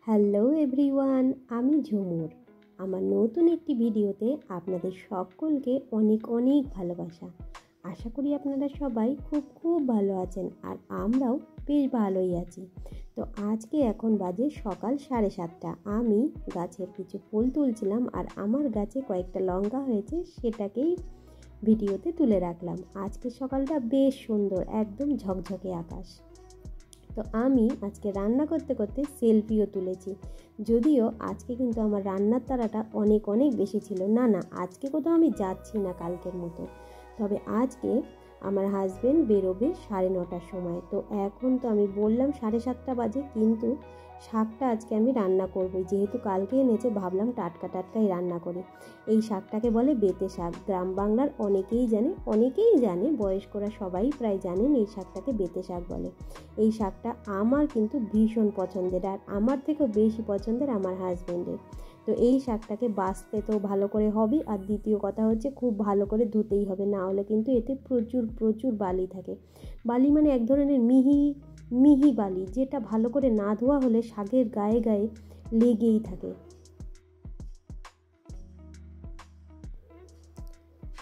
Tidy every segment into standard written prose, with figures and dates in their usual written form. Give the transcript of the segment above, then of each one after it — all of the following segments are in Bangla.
হ্যালো এভরিওয়ান, আমি ঝুমুর। আমার নতুন একটি ভিডিওতে আপনাদের সকলকে অনেক অনেক ভালোবাসা। আশা করি আপনারা সবাই খুব খুব ভালো আছেন, আর আমরাও বেশ ভালোই আছি। তো আজকে এখন বাজে সকাল 7:30। আমি গাছের কিছু ফুল তুলছিলাম, আর আমার গাছে কয়েকটা লঙ্কা হয়েছে, সেটাকেই ভিডিওতে তুলে রাখলাম। আজকে সকালটা বেশ সুন্দর, একদম ঝকঝকে আকাশ। তো আমি আজকে রান্না করতে করতে সেলফিও তুলেছি। যদিও আজকে কিন্তু আমার রান্নার তাড়াটা অনেক অনেক বেশি ছিল। না, আজকে কোথাও আমি যাচ্ছি না কালকের মতো। তবে আজকে আমার হাজবেন্ড বেরোবে 9:30টার সময়। তো এখন তো আমি বললাম 7:30 বাজে, কিন্তু শাকটা আজকে আমি রান্না করবো। যেহেতু কালকে এনেছে, ভাবলাম টাটকা টাটকাই রান্না করি। এই শাকটাকে বলে বেঁতে শাক। গ্রাম বাংলার অনেকেই জানে, বয়স্করা সবাই প্রায় জানেন এই শাকটাকে বেঁতে শাক বলে। এই শাকটা আমার কিন্তু ভীষণ পছন্দের, আর আমার থেকেও বেশি পছন্দের আমার হাজবেন্ডের। তো এই শাকটাকে বাছতে তো ভালো করে হবে, আর দ্বিতীয় কথা হচ্ছে খুব ভালো করে ধুতেই হবে, না হলে কিন্তু এতে প্রচুর প্রচুর বালি থাকে। বালি মানে এক ধরনের মিহি মিহি বালি, যেটা ভালো করে না ধোয়া হলে শাকের গায়ে গায়ে লেগেই থাকে।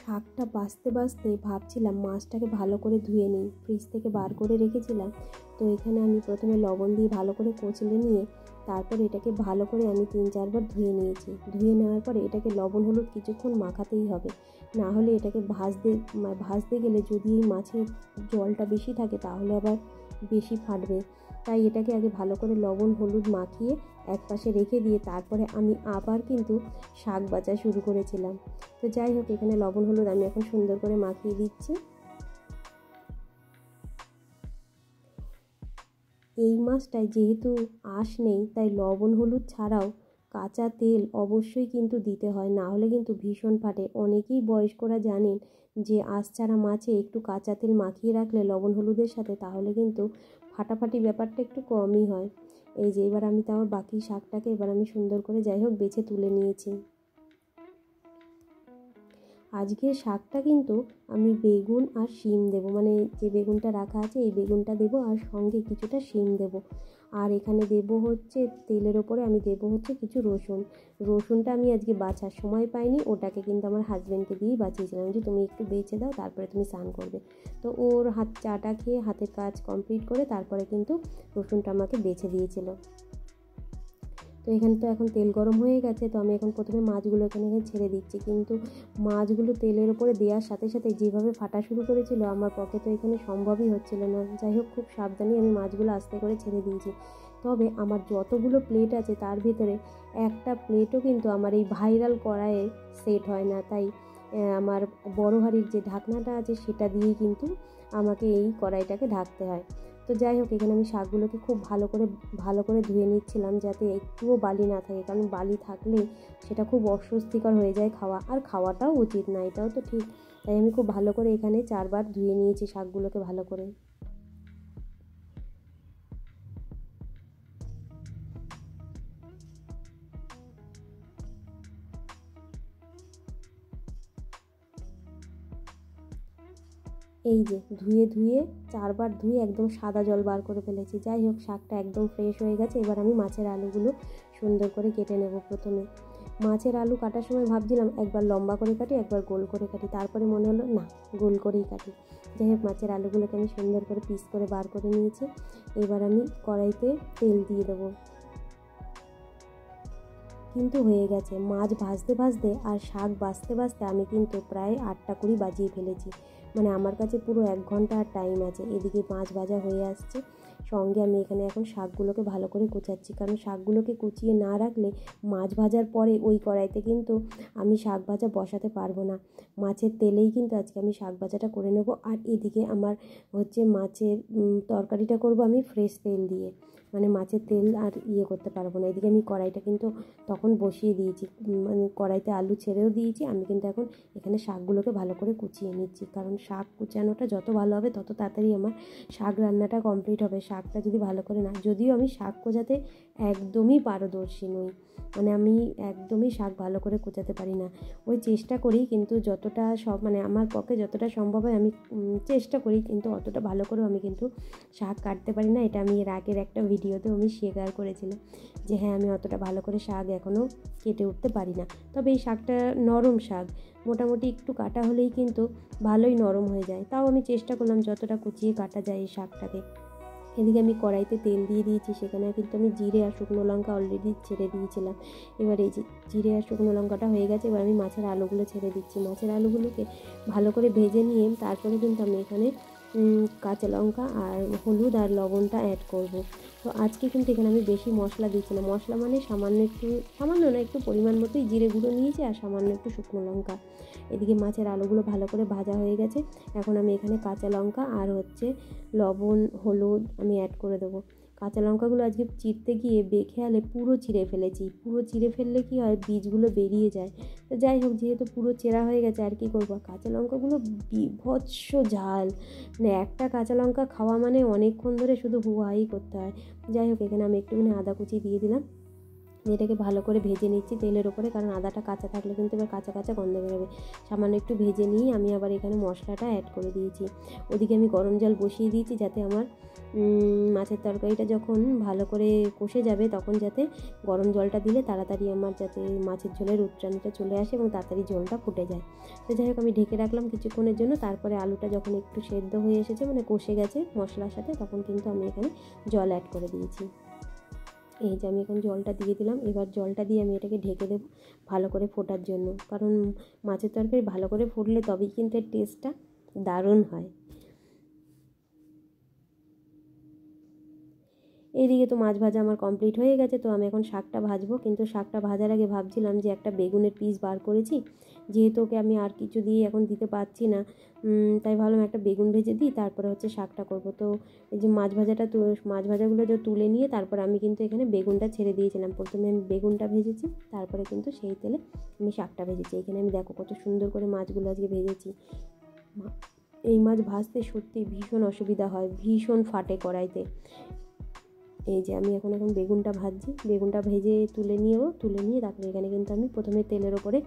শাকটা বাছতে বাছতে ভাবছিলাম মাছটাকে ভালো করে ধুয়ে নিই। ফ্রিজ থেকে বার করে রেখেছিলাম। তো এখানে আমি প্রথমে লবণ দিয়ে ভালো করে কচলে নিয়ে তারপরে এটাকে ভালো করে আমি 3-4 বার ধুয়ে নিয়েছি। ধুয়ে নেওয়ার পরে এটাকে লবণ হলুদ কিছুক্ষণ মাখাতেই হবে, না হলে এটাকে ভাজতে গেলে যদি এই মাছের জলটা বেশি থাকে তাহলে আবার বেশি ফাটবে। তাই এটাকে আগে ভালো করে লবণ হলুদ মাখিয়ে একপাশে রেখে দিয়ে তারপরে আমি আবার কিন্তু শাক বাছা শুরু করেছিলাম। তো যাই হোক, এখানে লবণ হলুদ আমি এখন সুন্দর করে মাখিয়ে দিচ্ছি। এই মাছটায় যেহেতু আঁশ নেই, তাই লবণ হলুদ ছাড়াও কাঁচা তেল অবশ্যই কিন্তু দিতে হয়, না হলে কিন্তু ভীষণ ফাটে। অনেকেই বয়স্করা জানেন যে আঁশ ছাড়া মাছে একটু কাঁচা তেল মাখিয়ে রাখলে লবণ হলুদের সাথে, তাহলে কিন্তু ফাটাফাটি ব্যাপারটা একটু কমই হয়। এই যে এবার আমি তাও বাকি শাকটাকে এবার আমি সুন্দর করে যাই হোক বেছে তুলে নিয়েছি। আজকের শাকটা কিন্তু আমি বেগুন আর শিম দেবো, মানে যে বেগুনটা রাখা আছে এই বেগুনটা দেবো, আর সঙ্গে কিছুটা শিম দেবো। আর এখানে দেবো হচ্ছে তেলের ওপরে আমি দেবো হচ্ছে কিছু রসুনটা আমি আজকে বাছার সময় পাইনি, ওটাকে কিন্তু আমার হাজব্যান্ডকে দিয়েই বাঁচিয়েছিলাম যে তুমি একটু বেছে দাও, তারপরে তুমি স্নান করবে। তো ওর চাটা খেয়ে হাতের কাজ কমপ্লিট করে তারপরে কিন্তু রসুনটা আমাকে বেছে দিয়েছিল। তো এখানে তো এখন তেল গরম হয়ে গেছে। তো আমি এখন প্রথমে মাছগুলো এখানে ছেড়ে দিচ্ছি, কিন্তু মাছগুলো তেলের ওপরে দেওয়ার সাথে সাথে যেভাবে ফাটা শুরু করেছিল আমার পক্ষে তো এখানে সম্ভবই হচ্ছিল না। যাই হোক, খুব সাবধানে আমি মাছগুলো আস্তে করে ছেড়ে দিয়েছি। তবে আমার যতগুলো প্লেট আছে তার ভিতরে একটা প্লেটও কিন্তু আমার এই ভাইরাল কড়াইয়ে সেট হয় না। তাই আমার বড় হাঁড়ির যে ঢাকনাটা আছে সেটা দিয়েই কিন্তু আমাকে এই কড়াইটাকে ঢাকতে হয়। তো যাই হোক, এখানে আমি শাকগুলোকে খুব ভালো করে ধুয়ে নিচ্ছিলাম, যাতে একটুও বালি না থাকে, কারণ বালি থাকলে সেটা খুব অস্বস্তিকর হয়ে যায় খাওয়া, আর খাওয়াটাও উচিত না, এটাও তো ঠিক। তাই আমি খুব ভালো করে এখানে 4 বার ধুয়ে নিয়েছি শাকগুলোকে ভালো করে। এই যে ধুয়ে 4 বার ধুয়ে একদম সাদা জল বার করে ফেলেছি। যাই হোক, শাকটা একদম ফ্রেশ হয়ে গেছে। এবার আমি মাছের আলুগুলো সুন্দর করে কেটে নেব। প্রথমে মাছের আলু কাটার সময় ভাবছিলাম একবার লম্বা করে কাটি, একবার গোল করে কাটি, তারপরে মনে হলো না, গোল করেই কাটি। যাই হোক, মাছের আলুগুলোকে আমি সুন্দর করে পিস করে বার করে নিয়েছি। এবার আমি কড়াইতে তেল দিয়ে দেবো। কিন্তু হয়ে গেছে মাছ ভাজতে ভাজতে আর শাক বাছতে আমি কিন্তু প্রায় 8টা 20 বাজিয়ে ফেলেছি। মানে আমার কাছে পুরো 1 ঘন্টা আর টাইম আছে। এদিকে মাছ ভাজা হয়ে আসছে, সঙ্গে আমি এখানে এখন শাকগুলোকে ভালো করে কুচাচ্ছি, কারণ শাকগুলোকে কুচিয়ে না রাখলে মাছ ভাজার পরে ওই কড়াইতে কিন্তু আমি শাক ভাজা বসাতে পারবো না। মাছের তেলেই কিন্তু আজকে আমি শাক ভাজাটা করে নেব। আর এদিকে আমার হচ্ছে মাছের তরকারিটা করব আমি ফ্রেশ তেল দিয়ে, মানে মাছের তেল আর করতে পারবো না। এদিকে আমি কড়াইটা কিন্তু তখন বসিয়ে দিয়েছি, মানে কড়াইতে আলু ছেড়েও দিয়েছি। আমি কিন্তু এখন এখানে শাকগুলোকে ভালো করে কুচিয়ে নিচ্ছি, কারণ শাক কুচানোটা যত ভালো হবে তত তাড়াতাড়ি আমার শাক রান্নাটা কমপ্লিট হবে। শাকটা যদি ভালো করে না, যদিও আমি শাক কোচাতে একদমই পারদর্শী নই, মানে আমি একদমই শাক ভালো করে কোচাতে পারি না। ওই চেষ্টা করি, কিন্তু যতটা মানে আমার পক্ষে যতটা সম্ভব হয় আমি চেষ্টা করি, কিন্তু অতটা ভালো করেও আমি কিন্তু শাক কাটতে পারি না। এটা আমি এর আগের একটা ভিডিওতেও আমি শেয়ার করেছিলাম যে হ্যাঁ, আমি অতটা ভালো করে শাক এখনও কেটে উঠতে পারি না। তবে এই শাকটা নরম শাক, মোটামুটি একটু কাটা হলেই কিন্তু ভালোই নরম হয়ে যায়। তাও আমি চেষ্টা করলাম যতটা কুচিয়ে কাটা যায় এই শাকটাকে। এদিকে আমি কড়াইতে তেল দিয়ে দিয়েছি, সেখানে কিন্তু আমি জিরে আর শুকনো লঙ্কা অলরেডি ছেড়ে দিয়েছিলাম। এবার এই যে জিরে আর শুকনো লঙ্কাটা হয়ে গেছে, এবার আমি মাছের আলুগুলো ছেড়ে দিচ্ছি। মাছের আলুগুলোকে ভালো করে ভেজে নিয়ে তারপরে কিন্তু আমি এখানে কাঁচা লঙ্কা আর হলুদ আর লবণটা অ্যাড করব। তো আজকে কিন্তু এখানে আমি বেশি মশলা দিচ্ছি না, মশলা মানে সামান্য না, একটু পরিমাণ মতোই জিরে গুঁড়ো নিয়েছি আর সামান্য একটু শুকনো লঙ্কা। এদিকে মাছের আলুগুলো ভালো করে ভাজা হয়ে গেছে, এখন আমি এখানে কাঁচা লঙ্কা আর লবণ হলুদ আমি অ্যাড করে দেবো। কাঁচা লঙ্কাগুলো আজকে চিরতে গিয়ে বেখেয়ালে পুরো চিড়ে ফেলেছি। পুরো চিড়ে ফেললে কি হয়, বীজগুলো বেরিয়ে যায়। তো যাই হোক, যেহেতু পুরো চেরা হয়ে গেছে আর কি করবো। কাঁচা লঙ্কাগুলো বিভৎস ঝাল, মানে একটা কাঁচা লঙ্কা খাওয়া মানে অনেকক্ষণ ধরে শুধু হুয়াই করতে হয়। যাই হোক, এখানে আমি একটুখানি আদা কুচি দিয়ে দিলাম, এটাকে ভালো করে ভেজে নিচ্ছি তেলের ওপরে, কারণ আদাটা কাঁচা থাকলে কিন্তু এবার কাঁচা কাঁচা গন্ধ বেরোবে। সামান্য একটু ভেজে নিয়ে আমি আবার এখানে মশলাটা অ্যাড করে দিয়েছি। ওদিকে আমি গরম জল বসিয়ে দিয়েছি, যাতে আমার মাছের তরকারিটা যখন ভালো করে কষে যাবে তখন যাতে গরম জলটা দিলে তাড়াতাড়ি আমার যাতে মাছের ঝোলের উচ্চারণটা চলে আসে এবং তাড়াতাড়ি ঝোলটা ফুটে যায়। তো যাই হোক, আমি ঢেকে রাখলাম কিছুক্ষণের জন্য। তারপরে আলুটা যখন একটু সেদ্ধ হয়ে এসেছে, মানে কষে গেছে মশলার সাথে, তখন কিন্তু আমি এখানে জল অ্যাড করে দিয়েছি। এই যে আমি এখন জলটা দিয়ে দিলাম। এবার জলটা দিয়ে আমি এটাকে ঢেকে দেবো ভালো করে ফোটার জন্য, কারণ মাছের তরকারি ভালো করে ফুটলে তবেই কিন্তু এর টেস্টটা দারুণ হয়। এইদিকে তো মাছ ভাজা আমার কমপ্লিট হয়ে গেছে, তো আমি এখন শাকটা ভাজবো। কিন্তু শাকটা ভাজার আগে ভাবছিলাম যে একটা বেগুনের পিস বার করেছি, যেহেতু ওকে আমি আর কিছু দিয়ে এখন দিতে পারছি না, তাই ভাবলাম একটা বেগুন ভেজে দিই, তারপরে শাকটা করব। তো এই যে মাছ ভাজাগুলো যে তুলে নিয়ে তারপরে আমি কিন্তু এখানে বেগুনটা ছেড়ে দিয়েছিলাম। প্রথমে আমি বেগুনটা ভেজেছি, তারপরে কিন্তু সেই তেলে আমি শাকটা ভেজেছি। এখানে আমি দেখো কত সুন্দর করে মাছগুলো আজকে ভেজেছি। এই মাছ ভাজতে সত্যি ভীষণ অসুবিধা হয়, ভীষণ ফাটে কড়াইতে। এই যে আমি এখন বেগুনটা ভাজছি, বেগুনটা ভেজে তুলে নিয়ে তারপরে এখানে কিন্তু আমি প্রথমে তেলের ওপরে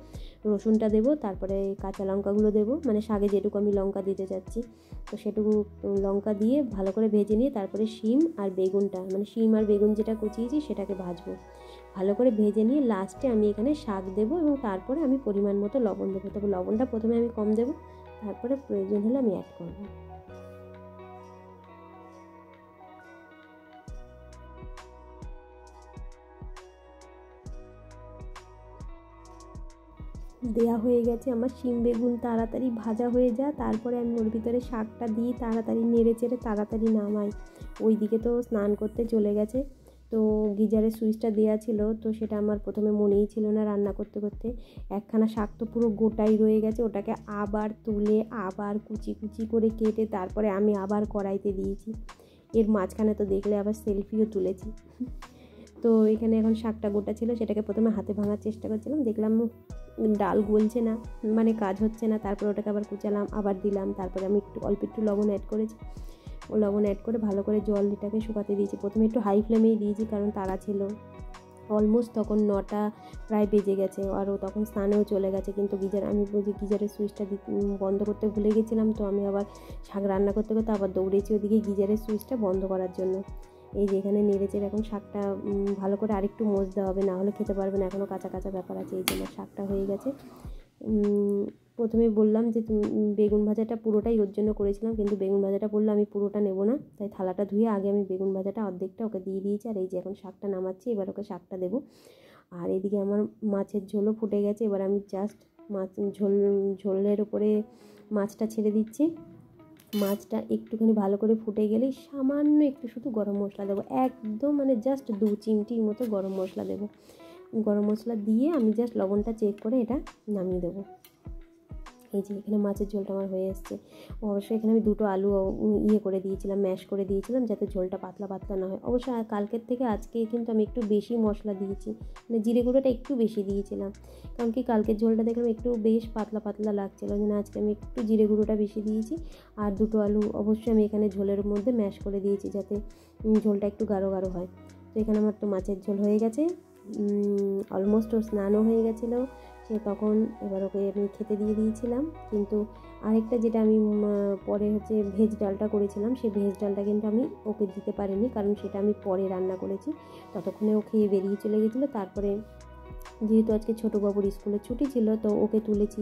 রসুনটা দেবো, তারপরে কাঁচা লঙ্কাগুলো দেবো, মানে শাকে যেটুকু আমি লঙ্কা দিতে চাচ্ছি তো সেটুকু লঙ্কা দিয়ে ভালো করে ভেজে নিয়ে তারপরে শিম আর বেগুন যেটা কুচিয়েছি সেটাকে ভাজবো। ভালো করে ভেজে নিয়ে লাস্টে আমি এখানে শাক দেবো এবং তারপরে আমি পরিমাণ মতো লবণ দেবো। তবে লবণটা প্রথমে আমি কম দেবো, তারপরে প্রয়োজন হলে আমি অ্যাড করবো। দেয়া হয়ে গেছে আমার শিম বেগুন, তাড়াতাড়ি ভাজা হয়ে যায়। তারপরে আমি ওর ভিতরে শাকটা দিই, তাড়াতাড়ি নেড়ে চেড়ে তাড়াতাড়ি নামাই। ওইদিকে তো স্নান করতে চলে গেছে, তো গিজারের সুইচটা দেওয়া ছিল, তো সেটা আমার প্রথমে মনেই ছিল না। রান্না করতে করতে একখানা শাক তো পুরো গোটাই রয়ে গেছে, ওটাকে আবার তুলে আবার কুচি কুচি করে কেটে তারপরে আমি আবার কড়াইতে দিয়েছি। এর মাঝখানে তো দেখলে আবার সেলফিও তুলেছি। তো এখানে এখন শাকটা গোটা ছিল, সেটাকে প্রথমে হাতে ভাঙার চেষ্টা করছিলাম, দেখলাম ডাল গলছে না, মানে কাজ হচ্ছে না। তারপর ওটাকে আবার কুচালাম, আবার দিলাম, তারপরে আমি অল্প একটু লবণ অ্যাড করেছি। ও লবণ অ্যাড করে ভালো করে জলটাকে শুকাতে দিয়েছি। প্রথমে একটু হাই ফ্লেমেই দিয়েছি, কারণ তাড়া ছিল। অলমোস্ট তখন 9টা প্রায় বেজে গেছে, আর ও তখন স্নানেও চলে গেছে। কিন্তু আমি গিজারের সুইচটা বন্ধ করতে ভুলে গেছিলাম, তো আমি আবার শাক রান্না করতে করতে আবার দৌড়েছি ওদিকে গিজারের সুইচটা বন্ধ করার জন্য। এই যে এখানে নেড়েচেড়ে এখন শাকটা ভালো করে আরেকটু মজতে হবে, না হলে খেতে পারবে না, এখনও কাঁচা কাঁচা ব্যাপার আছে। এই যে আমার শাকটা হয়ে গেছে। প্রথমে বললাম যে বেগুন ভাজাটা পুরোটাই ওর জন্য করেছিলাম, কিন্তু বেগুন ভাজাটা বললো আমি পুরোটা নেবো না, তাই থালাটা ধুয়ে আগে আমি বেগুন ভাজাটা অর্ধেকটা ওকে দিয়ে দিয়েছি। আর এই যে এখন শাকটা নামাচ্ছি, এবার ওকে শাকটা দেবো। আর এদিকে আমার মাছের ঝোলও ফুটে গেছে, এবার আমি জাস্ট ঝোলের উপরে মাছটা ছেড়ে দিচ্ছি। মাছটা একটুখানি ভালো করে ফুটে গেলেই সামান্য একটু শুধু গরম মশলা দেবো, একদম মানে জাস্ট 2 চিমটির মতো গরম মশলা দেবো। গরম মশলা দিয়ে আমি জাস্ট লবণটা চেক করে এটা নামিয়ে দেবো। এই যে এখানে মাছের ঝোলটা আমার হয়ে এসছে। অবশ্যই এখানে আমি 2টো আলু ইয়ে করে দিয়েছিলাম, ম্যাশ করে দিয়েছিলাম যাতে ঝোলটা পাতলা পাতলা না হয়। অবশ্য কালকের থেকে আজকে কিন্তু আমি একটু বেশি মশলা দিয়েছি, মানে জিরে গুঁড়োটা একটু বেশি দিয়েছিলাম, কারণ কি কালকের ঝোলটা দেখলাম একটু বেশ পাতলা পাতলা লাগছিলো, যেন আজকে আমি একটু জিরে গুঁড়োটা বেশি দিয়েছি। আর 2টো আলু অবশ্যই আমি এখানে ঝোলের মধ্যে ম্যাশ করে দিয়েছি যাতে ঝোলটা একটু গাঢ় গাঢ় হয়। তো এখানে আমার তো মাছের ঝোল হয়ে গেছে, অলমোস্ট ওর স্নানও হয়ে গেছিলো সে তখন। এবার ওকে আমি খেতে দিয়ে দিয়েছিলাম। কিন্তু আরেকটা যেটা আমি পরে হচ্ছে ভেজ ডালটা করেছিলাম, সেই ভেজ ডালটা কিন্তু আমি ওকে দিতে পারিনি, কারণ সেটা আমি পরে রান্না করেছি। ততক্ষণে ও খেয়ে বেরিয়ে চলে গেছিলো। তারপরে যেহেতু আজকে ছোটো বাবুর স্কুলের ছুটি ছিল, তো ওকে তুলেছি,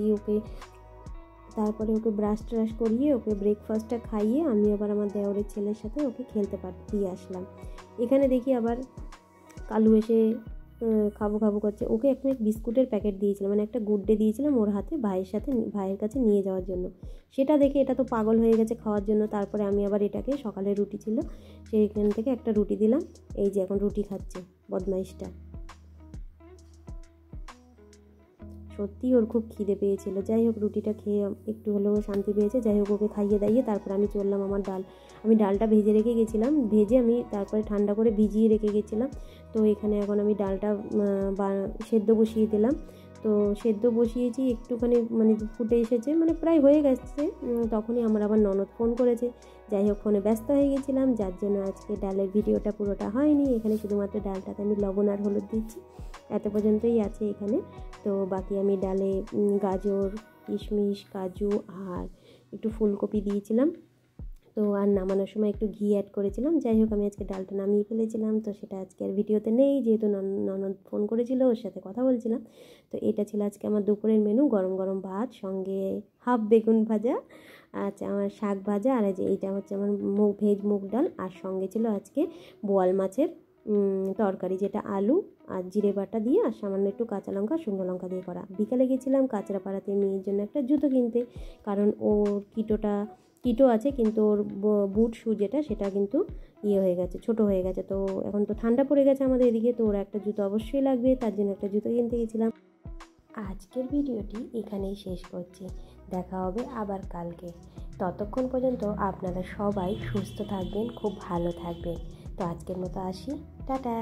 তারপরে ওকে ব্রাশ ট্রাশ করিয়ে ওকে ব্রেকফাস্টটা খাইয়ে আমি আবার আমার দেওরের ছেলের সাথে ওকে খেলতে দিয়ে আসলাম। এখানে দেখি আবার কালু এসে খাবো খাবো করছে। ওকে একটা বিস্কুটের প্যাকেট দিয়েছিলাম, মানে একটা গুড ডে দিয়েছিলাম ওর হাতে ভাইয়ের কাছে নিয়ে যাওয়ার জন্য। সেটা দেখে এটা তো পাগল হয়ে গেছে খাওয়ার জন্য। তারপরে আমি আবার এটাকে, সকালে রুটি ছিল সেইখান থেকে একটা রুটি দিলাম। এই যে এখন রুটি খাচ্ছে বদমাইশটা। সত্যিই ওর খুব খিদে পেয়েছিল। যাই হোক রুটিটা খেয়ে একটু হলেও শান্তি পেয়েছে। যাই হোক ওকে খাইয়ে দাইয়ে তারপর আমি চললাম আমার আমি ডালটা ভেজে রেখে গেছিলাম, আমি তারপরে ঠান্ডা করে ভিজিয়ে রেখে গেছিলাম। তো এখানে এখন আমি ডালটা সেদ্ধ বসিয়ে দিলাম। তো সেদ্ধ বসিয়েছি, একটুখানি মানে ফুটে এসেছে, মানে প্রায় হয়ে গেছে। তখনই আমার আবার ননদ ফোন করেছে। যাই হোক ফোনে ব্যস্ত হয়ে গেছিলাম, যার জন্য আজকে ডালের ভিডিওটা পুরোটা হয়নি। এখানে শুধুমাত্র ডালটাতে আমি লবণ আর হলুদ দিচ্ছি, এত পর্যন্তই আছে এখানে। তো বাকি আমি ডালে গাজর, কিশমিশ, কাজু আর একটু ফুলকপি দিয়েছিলাম। তো আর নামানোর সময় একটু ঘি অ্যাড করেছিলাম। যাই হোক আমি আজকে ডালটা নামিয়ে ফেলেছিলাম, তো সেটা আজকে আর ভিডিওতে নেই, যেহেতু ননদ ফোন করেছিল, ওর সাথে কথা বলছিলাম। তো এটা ছিল আজকে আমার দুপুরের মেনু। গরম গরম ভাত, সঙ্গে হাফ বেগুন ভাজা, আচ্ছা আমার শাক ভাজা, আর এইটা হচ্ছে আমার ভেজ মুগ ডাল, আর সঙ্গে ছিল আজকে বোয়াল মাছের তরকারি, যেটা আলু আর জিরে বাটা দিয়ে আর সামান্য একটু কাঁচা লঙ্কা শুকনো লঙ্কা দিয়ে করা। বিকালে গেছিলাম কাঁচরাপাড়াতে মেয়ের জন্য একটা জুতো কিনতে, কারণ ওর কিটো আছে, কিন্তু ওর বুট শু সেটা কিন্তু হয়ে গেছে, ছোট হয়ে গেছে। তো এখন তো ঠান্ডা পড়ে গেছে আমাদের এদিকে, তো ওর একটা জুতো অবশ্যই লাগবে, তার জন্য একটা জুতো কিনতে গেছিলাম। আজকের ভিডিওটি এখানেই শেষ করছি, দেখা হবে আবার কালকে। ততক্ষণ পর্যন্ত আপনারা সবাই সুস্থ থাকবেন, খুব ভালো থাকবেন। তো আজকের মতো আসি, টাটা।